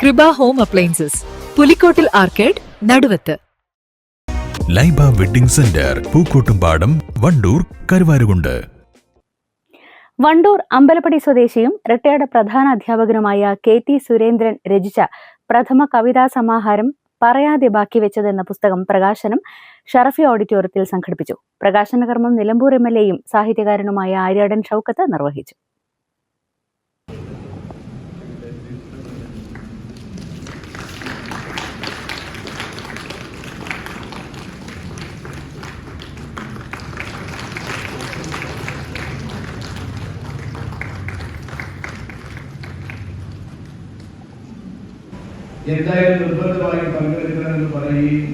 കൃപ home appliances, Pulikkottil arcade, Naduvath. Laiba wedding centre, Pookkottumpadam, Wandoor, Karuvarakundu. Wandoor Ambalappady സ്വദേശിയും retired പ്രധാന അധ്യാപകനുമായ KT സുരേന്ദ്രൻ രചിച്ച പ്രഥമ കവിതാ സമാഹാരം പറയാതെ ബാക്കി വെച്ചത് എന്ന പുസ്തകം പ്രകാശനം ഷറഫി ഓഡിറ്റോറിയത്തിൽ സംഘടിപ്പിച്ചു. പ്രകാശന കർമ്മം നിലമ്പൂർ MLAയും സാഹിത്യകാരനുമായ ആര്യാടൻ ഷൗക്കത്ത് നിർവഹിച്ചു. എന്തായാലും നിർബന്ധമായി പങ്കെടുക്കണമെന്ന് പറയുകയും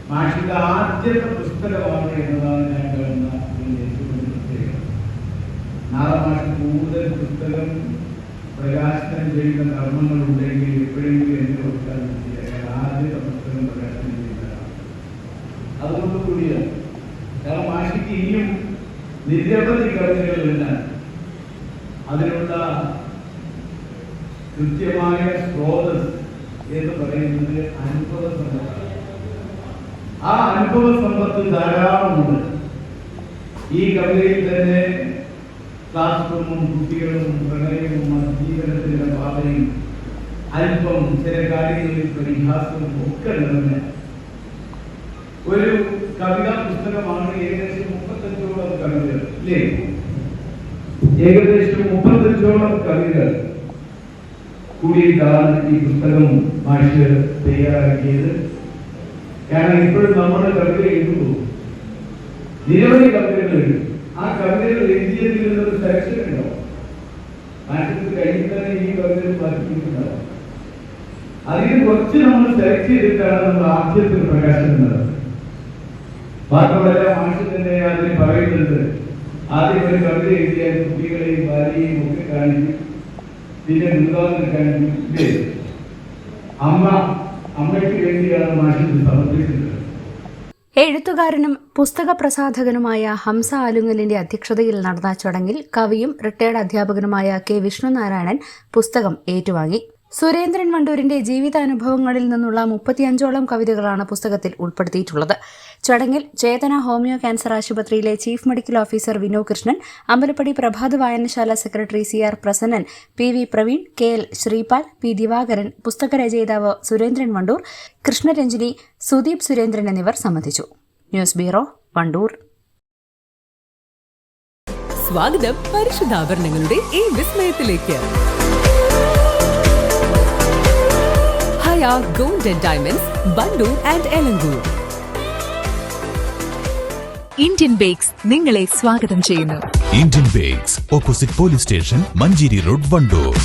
മാഷിന്റെ ആദ്യത്തെ പുസ്തകമാണ് എന്നതാണ് ഞാൻ കാണുന്ന ഏറ്റവും വലിയ പ്രത്യേകത. നാളെ മാഷ് കൂടുതൽ പുസ്തകം പ്രകാശനം ചെയ്യുന്ന കർമ്മങ്ങൾ ഉണ്ടെങ്കിൽ എപ്പോഴെങ്കിലും എന്നെ കൊടുക്കാൻ ആദ്യത്തെ പുസ്തകം പ്രകാശനം ചെയ്യുന്നതാണ്. അതുകൊണ്ട് കൂടിയാണ്. കാരണം മാഷിക്ക് ഇനിയും നിരവധി കവിതകൾ എഴുതാൻ അതിനുള്ള കൃത്യമായ സ്രോതസ് എന്ന് പറയുന്നത് അനുഭവ സമ്പത്താണ്. ആ അനുഭവ സമ്പത്ത് ധാരാളമുണ്ട്. ഈ കവിതയിൽ തന്നെ ക്ലാസ് റൂമും കുട്ടികളും പ്രണയവും ജീവനത്തിന്റെ പാതയും അല്പം ചില കാര്യങ്ങളിൽ പരിഹാസവും ഒക്കെ നിറഞ്ഞ ഒരു കവിതാ പുസ്തകമാണ്. ഏകദേശം 35ഓളം കവിതകൾ ഇല്ലേ? ഏകദേശം 35ഓളം കവിതകൾ കൂടിയിട്ടാണ് ഈ പുസ്തകം മാഷ് തയ്യാറാക്കിയത്. കാരണം ഇപ്പോഴും നമ്മുടെ കവിത എഴുതുന്നു, നിരവധി കവിതകൾ എഴുതും. ആ കവിതകൾ എഴുതിയതിൽ നിന്നൊരു സെലക്ഷൻ ഉണ്ടാവും. മാഷിന് കഴിഞ്ഞ് തന്നെ ഈ കവിതകൾ മാറ്റിയിട്ടുണ്ടാവും. അതിന് കുറച്ച് നമ്മൾ സെലക്ട് ചെയ്തിട്ടാണ് നമ്മൾ ആദ്യത്തിൽ പ്രകാശനം നടത്തുന്നത്. മാത്രമല്ല മാഷ് തന്നെ അതിന് പറയുന്നുണ്ട്, ആദ്യം ഒരു കവിത എഴുതിയാൽ കുട്ടികളെയും ഭാര്യയെയും ഒക്കെ കാണിക്കും, പിന്നെ അമ്മയ്ക്ക് വേണ്ടിയാണ് മാഷിന് സമർപ്പിക്കുന്നത്. എഴുത്തുകാരനും പുസ്തക പ്രസാധകനുമായ ഹംസ ആലുങ്ങലിന്റെ അധ്യക്ഷതയിൽ നടന്ന ചടങ്ങിൽ കവിയും റിട്ടയർഡ് അധ്യാപകനുമായ K. വിഷ്ണുനാരായണൻ പുസ്തകം ഏറ്റുവാങ്ങി. സുരേന്ദ്രൻ വണ്ടൂരിന്റെ ജീവിതാനുഭവങ്ങളിൽ നിന്നുള്ള 35ഓളം കവിതകളാണ് പുസ്തകത്തിൽ ഉൾപ്പെടുത്തിയിട്ടുള്ളത്. ചടങ്ങിൽ ചേതന ഹോമിയോ ക്യാൻസർ ആശുപത്രിയിലെ chief medical officer Vino Krishnan, Ambalappady Prabhat വായനശാല secretary CR Prasannan, PV Praveen, KL Sreepal, P. Divakaran, പുസ്തകരചയിതാവ് സുരേന്ദ്രൻ വണ്ടൂർ, കൃഷ്ണരഞ്ജിനി, സുദീപ് സുരേന്ദ്രൻ എന്നിവർ സംബന്ധിച്ചു. News bureau, Wandoor. സ്വാഗതം പരിശുദ്ധാഭരണങ്ങളുടെ ഈ വിസ്മയത്തിലേക്ക്. Gold and diamonds, Wandoor and Elankur. Indian Bakes നിങ്ങളെ സ്വാഗതം ചെയ്യുന്നു. Indian Bakes, opposite police station, Manjeri road, Wandoor.